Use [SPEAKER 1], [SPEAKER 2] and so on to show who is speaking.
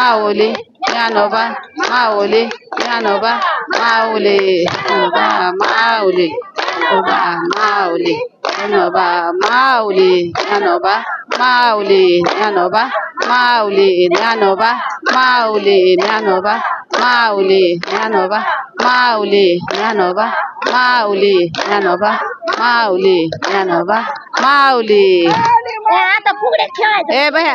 [SPEAKER 1] माऊली ज्ञानोबा माऊली ज्ञानोबा माऊली ज्ञानोबा माऊली ज्ञानोबा माऊली ज्ञानोबा माऊली ज्ञानोबा माऊली ज्ञानोबा माऊली ज्ञानोबा माऊली ज्ञानोबा माऊली ज्ञानोबा माऊली ज्ञानोबा माऊली ज्ञानोबा माऊली
[SPEAKER 2] आता फुगड्यात खेळायचं
[SPEAKER 1] ए भया